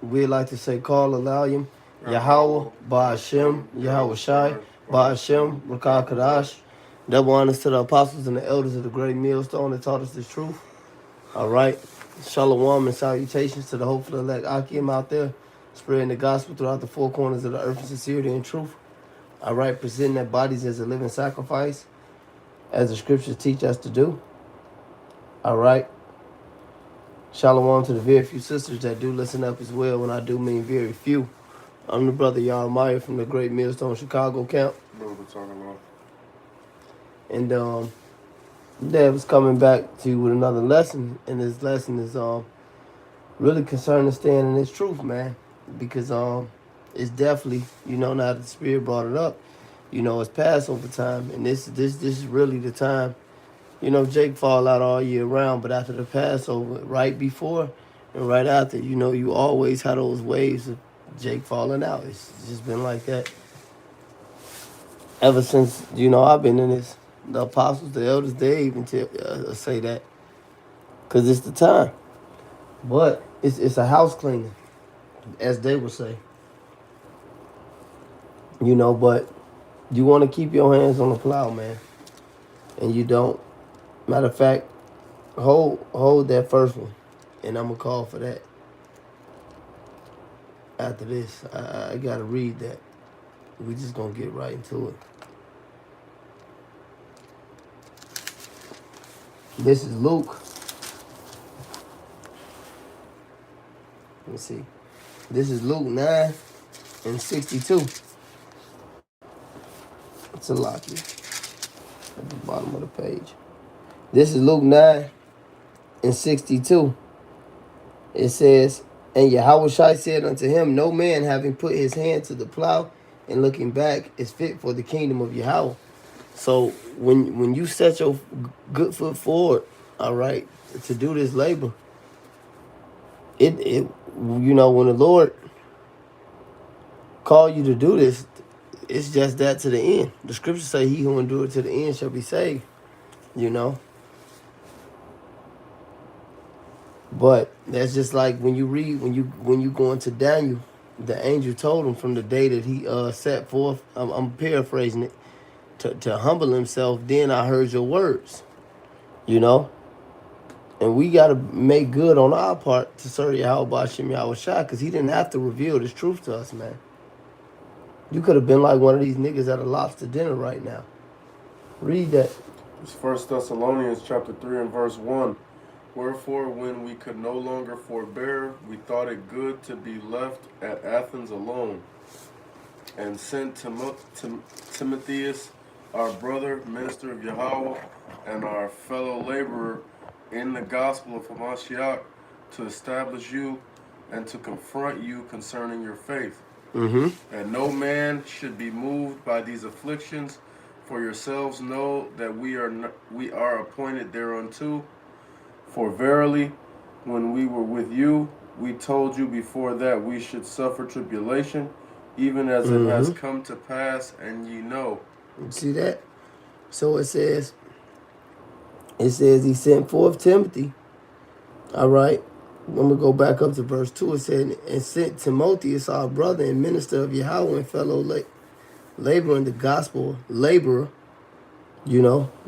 we like to say call Alayim, Yahweh, Ba'ashem, Yahweh Shai, Ba'ashem, Rakah Kadash. Double honors to the apostles and the elders of the great millstone that taught us this truth. All right. Shalom and salutations to the hopeful elect Akim out there, spreading the gospel throughout the four corners of the earth in sincerity and truth. All right. Presenting their bodies as a living sacrifice, as the scriptures teach us to do. All right. Shalom to the very few sisters that do listen up as well. When I do mean very few. I'm the brother Yarmaya from the Great Millstone Chicago camp. And Dad was coming back to you with another lesson. And this lesson is really concerning staying in this truth, man. Because it's definitely, now that the Spirit brought it up, it's Passover time. And this is really the time. Jake fall out all year round, but after the Passover, right before and right after, you always have those waves of Jake falling out. It's just been like that ever since, I've been in this. The apostles, the elders, they even say that because it's the time. But it's a house cleaning, as they would say. But you want to keep your hands on the plow, man, and you don't. Matter of fact, hold that first one, and I'm going to call for that. After this, I got to read that. We just going to get right into it. This is Luke. Let me see. This is Luke 9:62. It's a lot here at the bottom of the page. This is Luke 9:62. It says, and Yahweh Shai said unto him, no man having put his hand to the plow and looking back is fit for the kingdom of Yahweh. So when you set your good foot forward, all right, to do this labor, when the Lord call you to do this, it's just that to the end. The scriptures say he who endure to the end shall be saved, But that's just like when you read, when you go into Daniel, the angel told him from the day that he set forth, I'm paraphrasing it, to humble himself, then I heard your words, And we got to make good on our part to serve Yahweh Ba'ashem Yahweh Shai, because he didn't have to reveal this truth to us, man. You could have been like one of these niggas at a lobster dinner right now. Read that. It's 1 Thessalonians chapter 3 and verse 1. Wherefore, when we could no longer forbear, we thought it good to be left at Athens alone, and sent Timotheus, our brother, minister of Yahweh, and our fellow laborer in the gospel of Hamashiach, to establish you and to confront you concerning your faith. And no man should be moved by these afflictions, for yourselves know that we are appointed thereunto. For verily, when we were with you, we told you before that we should suffer tribulation, even as it has come to pass, and ye know. You see that? So it says he sent forth Timothy. All right. When we go back up to verse 2, it said, and sent Timotheus, our brother and minister of Yahweh and fellow laborer in the gospel, laborer,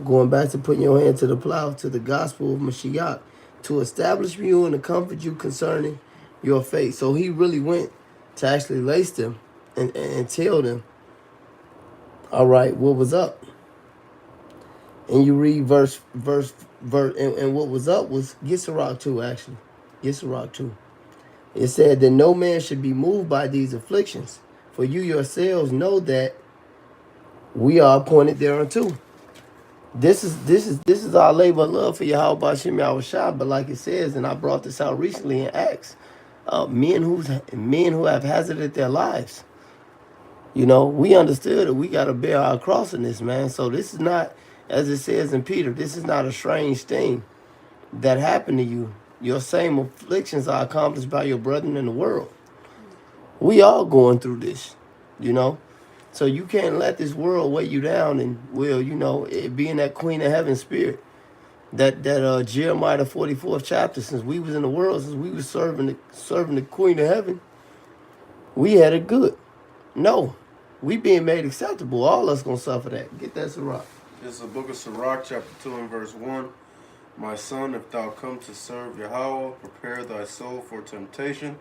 going back to putting your hand to the plow, to the gospel of Mashiach, to establish you and to comfort you concerning your faith. So he really went to actually lace them and tell them, all right, what was up. And you read verse, and what was up was Yisroch 2, actually. Yisroch 2. It said that no man should be moved by these afflictions, for you yourselves know that we are appointed thereunto. This is our labor of love for Yahweh Ba'ashem Yahweh Shai. But like it says, and I brought this out recently in Acts, men who have hazarded their lives. We understood that we got to bear our cross in this, man. So this is not, as it says in Peter, this is not a strange thing that happened to you. Your same afflictions are accomplished by your brethren in the world. We all going through this, So you can't let this world weigh you down and, it being that Queen of Heaven spirit. That Jeremiah the 44th chapter, since we was in the world, since we was serving the Queen of Heaven, We had it good. No. We being made acceptable. All us gonna suffer that. Get that Sirach. This is the book of Sirach, chapter 2 and verse 1. My son, if thou come to serve Yahweh, prepare thy soul for temptation.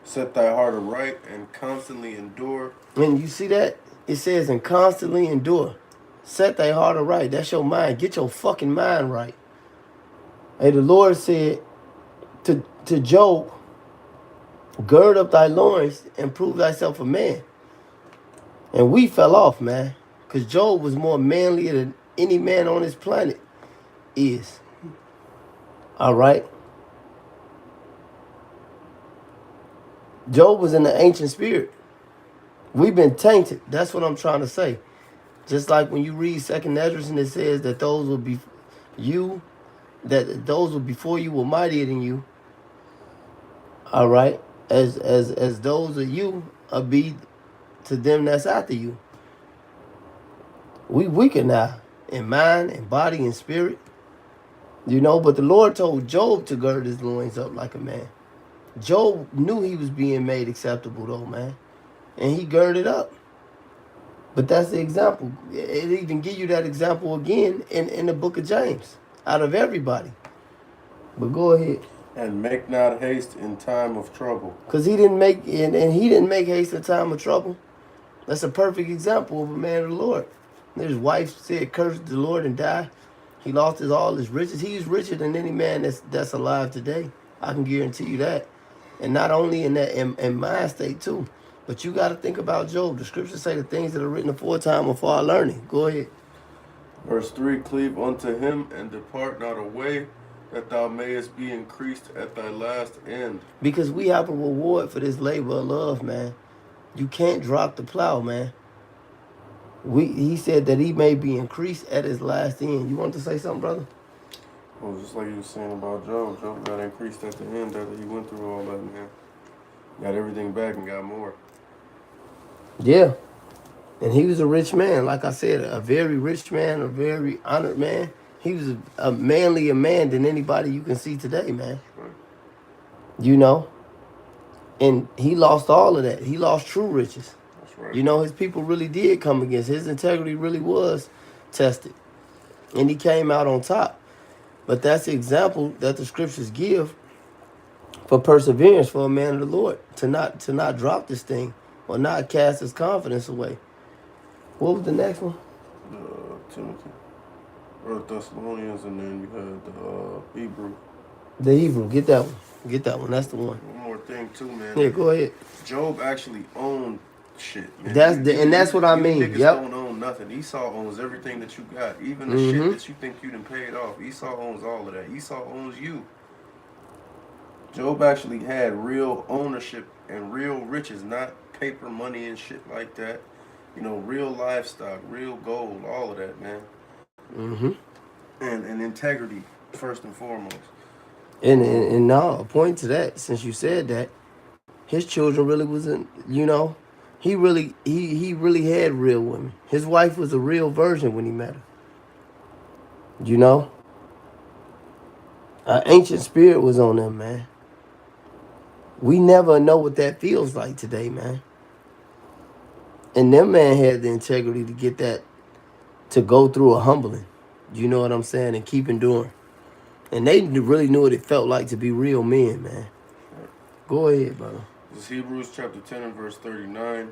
Set thy heart aright and constantly endure. And you see that? It says, and constantly endure. Set thy heart aright. That's your mind. Get your fucking mind right. Hey, the Lord said to Job, gird up thy loins and prove thyself a man. And we fell off, man. Because Job was more manly than any man on this planet is. All right? Job was in the ancient spirit. We've been tainted. That's what I'm trying to say. Just like when you read 2nd Esdras and it says that those will be you, that those who before you were mightier than you. All right? As those of you are be to them that's after you. We weaker now in mind and body and spirit. You know, but the Lord told Job to gird his loins up like a man. Job knew he was being made acceptable though, man. And he girded up. But that's the example. It even give you that example again in the book of James. Out of everybody. But go ahead. And make not haste in time of trouble. Because he didn't make and he didn't make haste in time of trouble. That's a perfect example of a man of the Lord. His wife said, curse the Lord and die. He lost all his riches. He's richer than any man that's alive today. I can guarantee you that. And not only in that, in mind state too. But you got to think about Job. The scriptures say the things that are written aforetime are for our learning. Go ahead. Verse 3, cleave unto him and depart not away, that thou mayest be increased at thy last end. Because we have a reward for this labor of love, man. You can't drop the plow, man. He said that he may be increased at his last end. You want to say something, brother? Well, just like you were saying about Job. Job got increased at the end after he went through all that, man. Got everything back and got more. Yeah. And he was a rich man. Like I said, a very rich man, a very honored man. He was a manlier man than anybody you can see today, man. Right. You know? And he lost all of that. He lost true riches. That's right. You know, his people really did come against. His integrity really was tested. And he came out on top. But that's the example that the scriptures give for perseverance for a man of the Lord. To not drop this thing or not cast his confidence away. What was the next one? Timothy. Or Thessalonians, and then you had the Hebrew. The Hebrew. Get that one. Get that one. That's the one. One more thing too, man. Yeah, go ahead. Job actually owned shit, man. That's what I mean. Niggas Yep. don't own nothing. Esau owns everything that you got. Even the shit that you think you done paid off. Esau owns all of that. Esau owns you. Job actually had real ownership and real riches, not paper money and shit like that. You know, real livestock, real gold, all of that, man. Mm-hmm. And integrity, first and foremost. And now, a point to that, since you said that, his children really wasn't, you know, he really had real women. His wife was a real virgin when he met her. You know? An ancient spirit was on them, man. We never know what that feels like today, man. And them man had the integrity to get that, to go through a humbling. You know what I'm saying? And keep enduring. And they really knew what it felt like to be real men, man. Go ahead, brother. This is Hebrews chapter 10 and verse 39.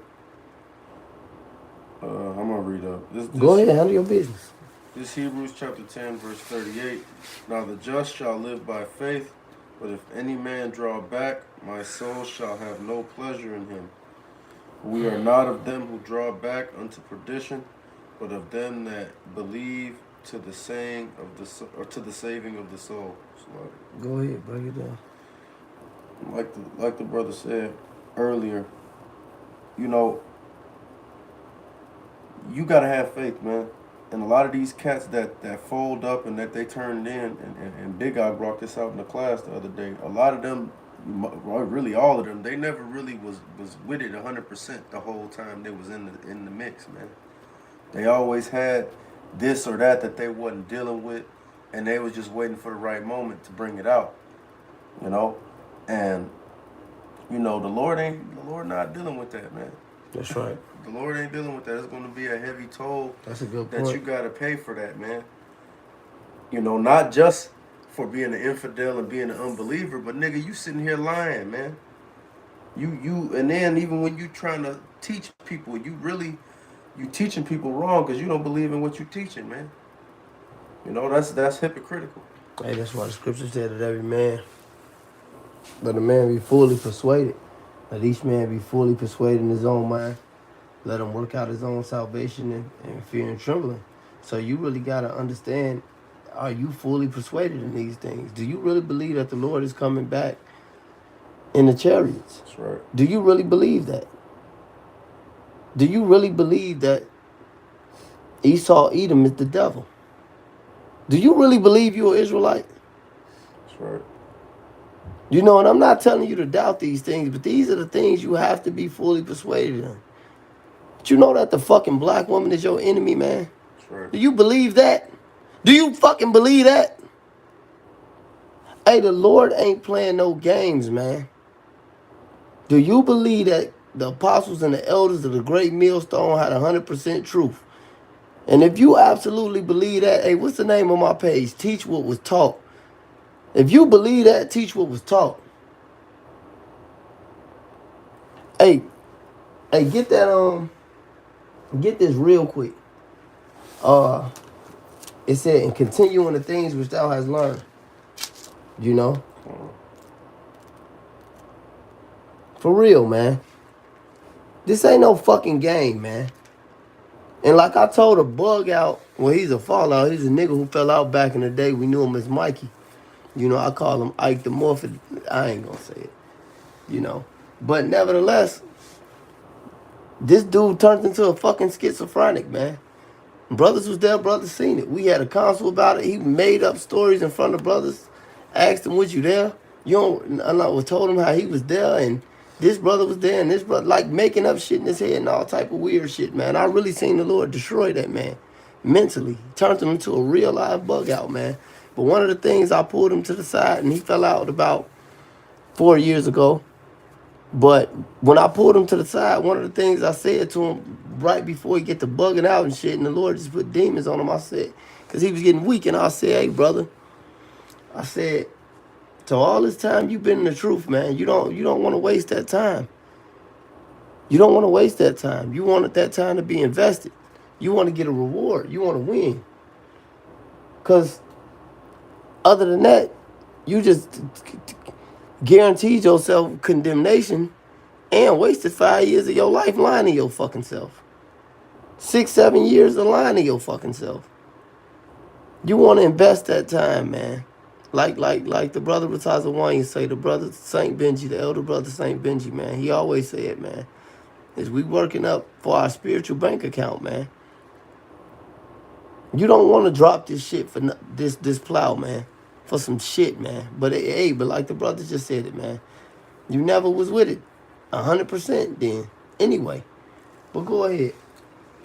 I'm going to read up. Go ahead, handle your business. This is Hebrews chapter 10, verse 38. Now the just shall live by faith, but if any man draw back, my soul shall have no pleasure in him. We are not of them who draw back unto perdition, but of them that believe to the saying of the or to the saving of the soul. So go ahead, break it down. Like the brother said earlier, you know, you gotta have faith, man. And a lot of these cats that fold up and that they turned in, and Big Eye brought this out in the class the other day. A lot of them, really all of them, they never really was with it 100% the whole time they was in the mix, man. They always had this or that they wasn't dealing with, and they was just waiting for the right moment to bring it out, you know. And you know, the Lord ain't Lord not dealing with that, man. That's right. The Lord ain't dealing with that. It's going to be a heavy toll That's a good that point. you got to pay for that, man. You know, not just for being an infidel and being an unbeliever, but nigga, you sitting here lying, man. And then even when you trying to teach people, you teaching people wrong because you don't believe in what you teaching, man. You know, that's hypocritical. Hey, that's why the scripture said that every man, but a man be fully persuaded. Let each man be fully persuaded in his own mind. Let him work out his own salvation and fear and trembling. So you really got to understand, are you fully persuaded in these things? Do you really believe that the Lord is coming back in the chariots? That's right. Do you really believe that? Do you really believe that Esau, Edom is the devil? Do you really believe you're an Israelite? That's right. You know, and I'm not telling you to doubt these things, but these are the things you have to be fully persuaded in. But you know that the fucking black woman is your enemy, man? That's right. Do you believe that? Do you fucking believe that? Hey, the Lord ain't playing no games, man. Do you believe that the apostles and the elders of the great millstone had 100% truth? And if you absolutely believe that, hey, what's the name of my page? Teach what was taught. If you believe that, teach what was taught. Hey, get that get this real quick. It said, and continue in the things which thou hast learned. You know? For real, man. This ain't no fucking game, man. And like I told a bug out, well, he's a fallout. He's a nigga who fell out back in the day. We knew him as Mikey. You know, I call him Ike the Morphin. I ain't gonna say it. You know. But nevertheless, this dude turned into a fucking schizophrenic, man. Brothers was there, brothers seen it. We had a council about it. He made up stories in front of brothers. Asked him, was you there? You don't, I told him how he was there and this brother was there and this brother, like making up shit in his head and all type of weird shit, man. I really seen the Lord destroy that man mentally. Turned him into a real live bug out, man. But one of the things, I pulled him to the side and he fell out about 4 years ago. But when I pulled him to the side, one of the things I said to him right before he get to bugging out and shit, and the Lord just put demons on him, I said, because he was getting weak, and I said, hey, brother, I said, so all this time you've been in the truth, man. You don't want to waste that time. You don't want to waste that time. You wanted that time to be invested. You want to get a reward. You want to win. Because other than that, you just guaranteed yourself condemnation and wasted 5 years of your life lying to your fucking self. 6, 7 years of lying to your fucking self. You want to invest that time, man. Like the brother Ratazawanya say, the brother Saint Benji, the elder brother Saint Benji, man. He always say it, man. Is we working up for our spiritual bank account, man. You don't want to drop this shit for this plow, man. For some shit, man. But hey, but like the brother just said it, man. You never was with it 100% then. Anyway, but go ahead.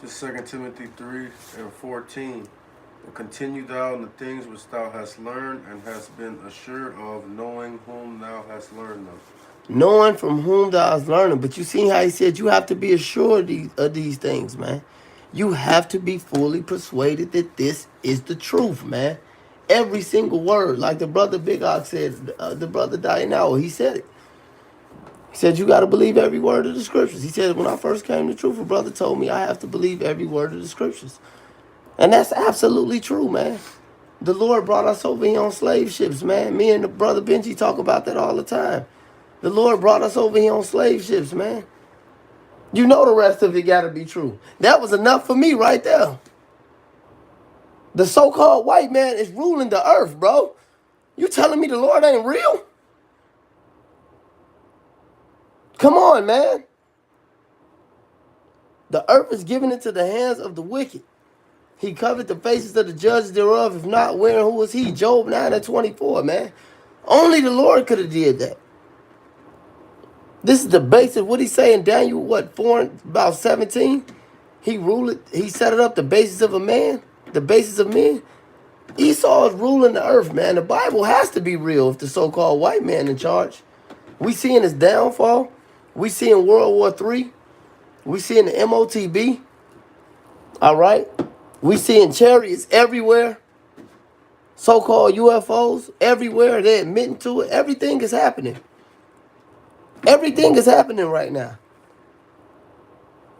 This 2 Timothy 3:14. But continue thou in the things which thou hast learned and hast been assured of, knowing whom thou hast learned them. Knowing from whom thou hast learned them. But you see how he said you have to be assured of these things, man. You have to be fully persuaded that this is the truth, man. Every single word. Like the brother Big Ox said, the brother Dianao, he said it. He said, you got to believe every word of the scriptures. He said, when I first came to truth, a brother told me I have to believe every word of the scriptures. And that's absolutely true, man. The Lord brought us over here on slave ships, man. Me and the brother Benji talk about that all the time. The Lord brought us over here on slave ships, man. You know the rest of it got to be true. That was enough for me right there. The so-called white man is ruling the earth, bro. You telling me the Lord ain't real? Come on, man. The earth is given into the hands of the wicked. He covered the faces of the judges thereof. If not, where and who was he? Job 9:24, man. Only the Lord could have did that. This is the basis. What he say in Daniel, 4, about 17? He ruled it. He set it up, the basis of a man, the basis of men. Esau is ruling the earth, man. The Bible has to be real if the so-called white man in charge. We seeing his downfall. We see in World War III. We see in the MOTB. All right. We see in chariots everywhere. So-called UFOs everywhere. They're admitting to it. Everything is happening. Everything is happening right now.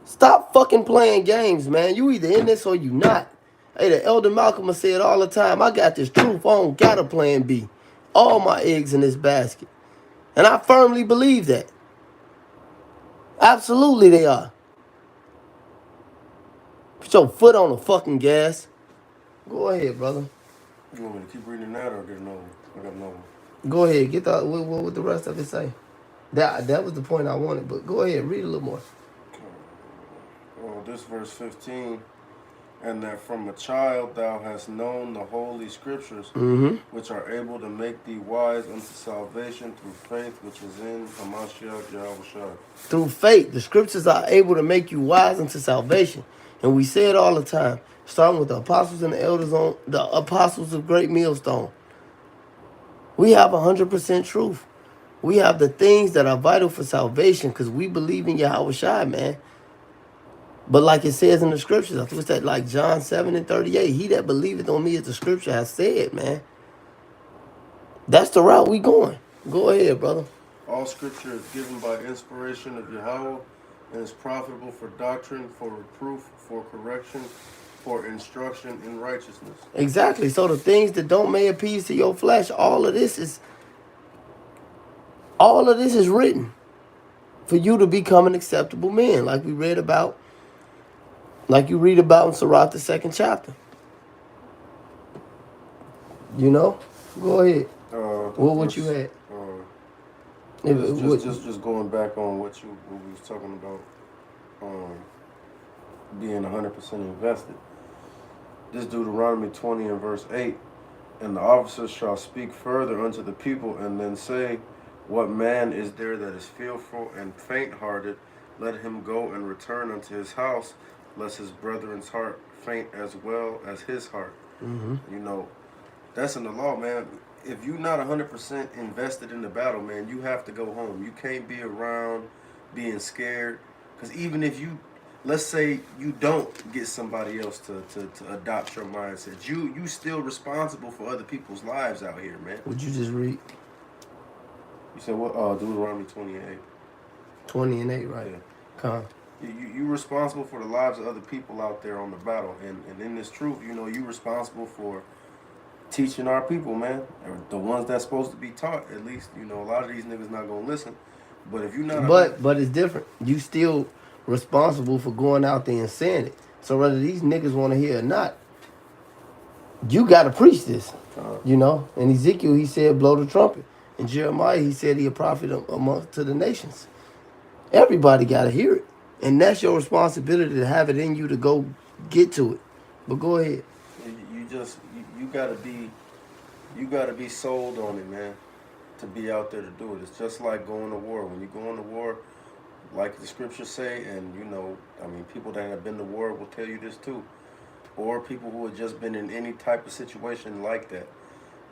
Stop fucking playing games, man. You either in this or you not. Hey, the Elder Malcolm said all the time, I got this truth. I don't got a plan B. All my eggs in this basket. And I firmly believe that. Absolutely they are. Put your foot on the fucking gas. Go ahead, brother. You want me to keep reading that or get another one? I got another one. Go ahead. Get the what the rest of it say. That was the point I wanted, but go ahead, read a little more. Oh, this verse 15. And that from a child thou hast known the holy scriptures, which are able to make thee wise unto salvation through faith which is in Hamashiach Yahushua. Through faith, the scriptures are able to make you wise unto salvation. And we say it all the time, starting with the apostles and the elders on the apostles of Great Millstone. We have 100% truth. We have the things that are vital for salvation because we believe in Yahushua, man. But like it says in the scriptures, I think it's that like John 7:38, he that believeth on me as the scripture has said, man. That's the route we going. Go ahead, brother. All scripture is given by inspiration of Yahweh and is profitable for doctrine, for reproof, for correction, for instruction in righteousness. Exactly. So the things that don't may appease to your flesh, all of this is written for you to become an acceptable man, like we read about, like you read about in Sirach, the 2nd chapter. You know? Go ahead. What you had? Just going back on what we was talking about, being 100% invested. This Deuteronomy 20 and verse 8, and the officers shall speak further unto the people, and then say, what man is there that is fearful and faint-hearted? Let him go and return unto his house, lest his brethren's heart faint as well as his heart. You know, that's in the law, man. If you're not 100% invested in the battle, man, you have to go home. You can't be around being scared. Because even if you, let's say you don't get somebody else to adopt your mindset, you still responsible for other people's lives out here, man. Would you just read? You said what? Deuteronomy 28. 20 and 8, right? Yeah. Come. You're responsible for the lives of other people out there on the battle. And in this truth, you know, you're responsible for teaching our people, man. Or the ones that's supposed to be taught, at least. You know, a lot of these niggas not going to listen. But if you're not... But it's different. You still responsible for going out there and saying it. So whether these niggas want to hear or not, you got to preach this. You know? In Ezekiel, he said, blow the trumpet. In Jeremiah, he said he a prophet amongst to the nations. Everybody got to hear it. And that's your responsibility to have it in you to go get to it. But go ahead. You gotta be sold on it, man, to be out there to do it. It's just like going to war. When you go into war, like the scriptures say, and you know, I mean, people that have been to war will tell you this too, or people who have just been in any type of situation like that.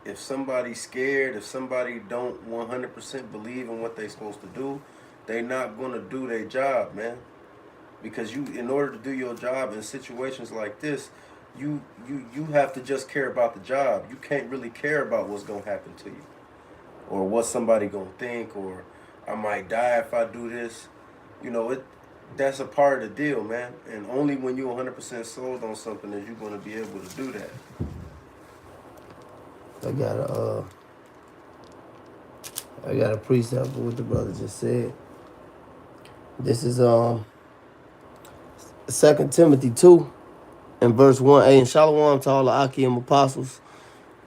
If somebody's scared, if somebody don't 100% believe in what they're supposed to do, they're not gonna do their job, man. Because in order to do your job in situations like this, you have to just care about the job. You can't really care about what's gonna happen to you, or what somebody gonna think, or I might die if I do this. You know, that's a part of the deal, man. And only when you're 100% sold on something is you gonna be able to do that. I got a precept for what the brother just said. This is 2 Timothy 2 and verse 1a. And shalom to all the Akim apostles,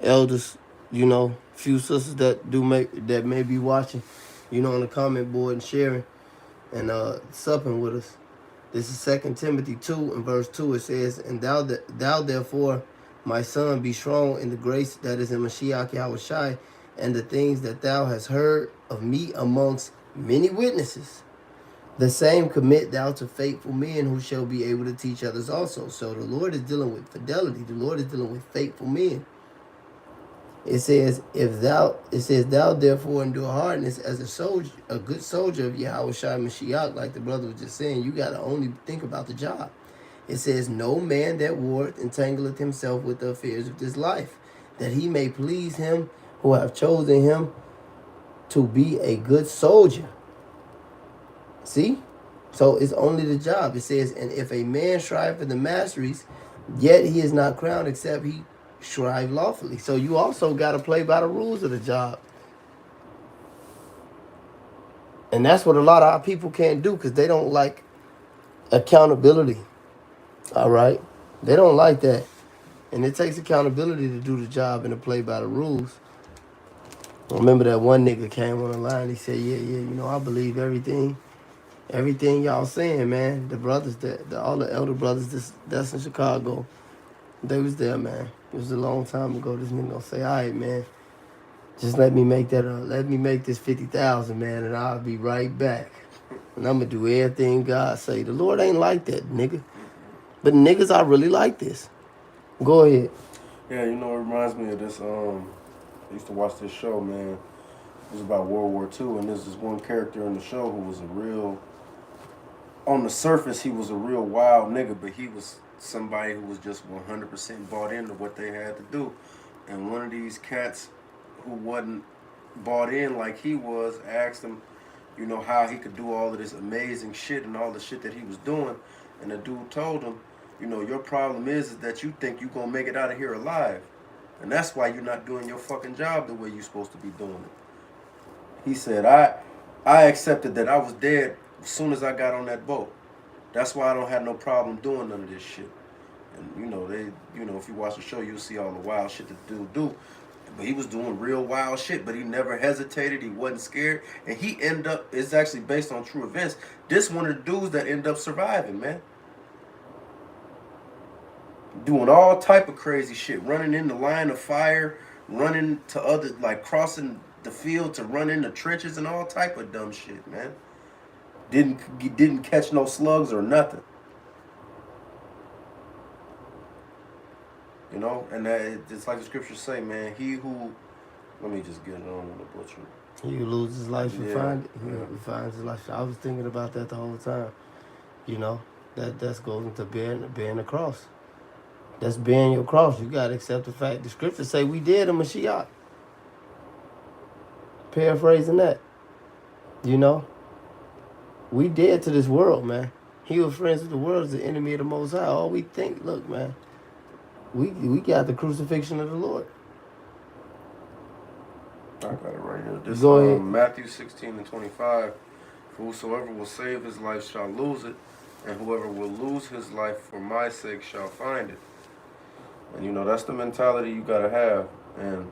elders, you know, few sisters that may be watching, you know, on the comment board and sharing and supping with us. This is 2 Timothy 2 and verse 2. It says, and thou therefore, my son, be strong in the grace that is in Mashiach Yahushai, and the things that thou hast heard of me amongst many witnesses. The same commit thou to faithful men who shall be able to teach others also. So the Lord is dealing with fidelity. The Lord is dealing with faithful men. It says, thou therefore endure hardness as a soldier, a good soldier of Yahweh Shai Mashiach, like the brother was just saying, you gotta only think about the job. It says, no man that warreth entangleth himself with the affairs of this life, that he may please him who have chosen him to be a good soldier. See? So it's only the job. It says, and if a man strive for the masteries, yet he is not crowned except he strive lawfully. So you also got to play by the rules of the job. And that's what a lot of our people can't do because they don't like accountability. All right? They don't like that. And it takes accountability to do the job and to play by the rules. I remember that one nigga came on the line. He said, yeah, I believe everything y'all saying, man. The brothers, all the elder brothers that's in Chicago, they was there, man. It was a long time ago. This nigga gonna say, all right, man, just let me make this 50,000, man, and I'll be right back. And I'm gonna do everything God say. The Lord ain't like that, nigga. But niggas are really like this. Go ahead. Yeah, it reminds me of this. I used to watch this show, man. It was about World War II, and there's this one character in the show who was on the surface, he was a real wild nigga, but he was somebody who was just 100% bought into what they had to do. And one of these cats who wasn't bought in like he was asked him, how he could do all of this amazing shit and all the shit that he was doing. And the dude told him, your problem is that you think you're going to make it out of here alive. And that's why you're not doing your fucking job the way you're supposed to be doing it. He said, I accepted that I was dead as soon as I got on that boat. That's why I don't have no problem doing none of this shit. And if you watch the show, you'll see all the wild shit that the dude do. But he was doing real wild shit, but he never hesitated. He wasn't scared. And he ended up, it's actually based on true events. This one of the dudes that ended up surviving, man. Doing all type of crazy shit. Running in the line of fire. Running to other, like crossing the field to run in the trenches and all type of dumb shit, man. Didn't catch no slugs or nothing. And it's like the scriptures say, man. Let me just get it on the butcher. He who loses his life will find it. He finds his life. I was thinking about that the whole time. That goes into bearing the cross. That's bearing your cross. You got to accept the fact. The scriptures say we dead in Mashiach. Paraphrasing that. We dead to this world, man. He who friends with the world is the enemy of the Most High. All we think, look, man, we got the crucifixion of the Lord. I got it right here. This Go ahead. Matthew 16:25. For whosoever will save his life shall lose it, and whoever will lose his life for my sake shall find it. And that's the mentality you gotta have. And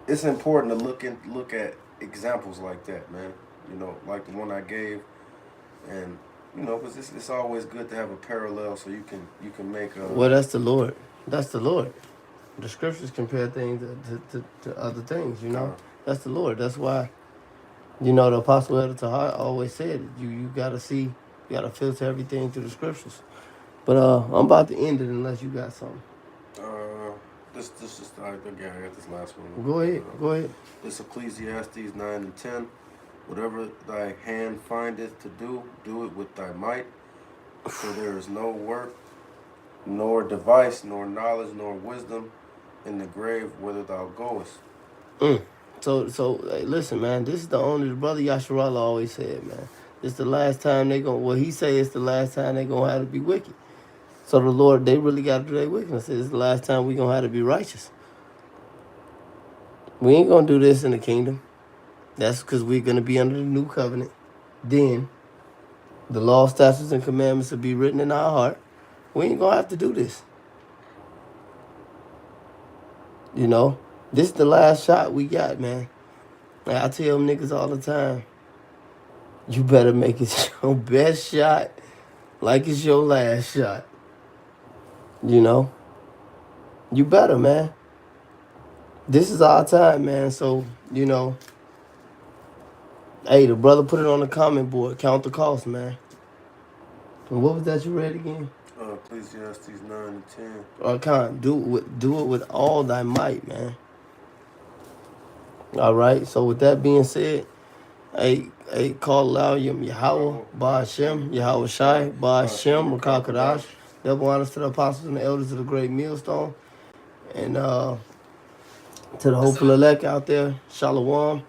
it's important to look at examples like that, man. Like the one I gave, and because it's always good to have a parallel so you can make a. Well, that's the Lord. That's the Lord. The scriptures compare things to other things. That's the Lord. That's why, the Apostle Elder Tahar always said you gotta see, you gotta filter everything through the scriptures. But I'm about to end it unless you got something. This is I got this last one. Go ahead. This Ecclesiastes 9:10. Whatever thy hand findeth to do, do it with thy might. For there is no work, nor device, nor knowledge, nor wisdom in the grave whither thou goest. So hey, listen, man. This is the brother Yasharallah always said, man. This the last time he say it's the last time they gonna have to be wicked. So the Lord, they really got to do their wickedness. It's the last time we going to have to be righteous. We ain't going to do this in the kingdom. That's because we're going to be under the new covenant. Then the law, statutes, and commandments will be written in our heart. We ain't going to have to do this. This is the last shot we got, man. Like I tell them niggas all the time, you better make it your best shot like it's your last shot. You better, man. This is our time, man. So, hey, the brother put it on the comment board. Count the cost, man. And what was that you read again? Ecclesiastes 9 and 10. Or kind do it with all thy might, man. All right. So with that being said, call out Yahweh, Ba'ashem, Yahweh Shai, Ba'ashem, Rakakadash. Double honors to the apostles and the elders of the great millstone. And to the hopeful elect out there, Shalom.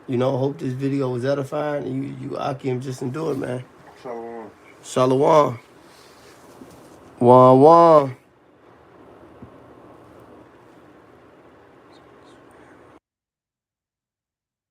You know, hope this video was edifying. You Akim, just endure it, man. Shalom. Shalom. Wan.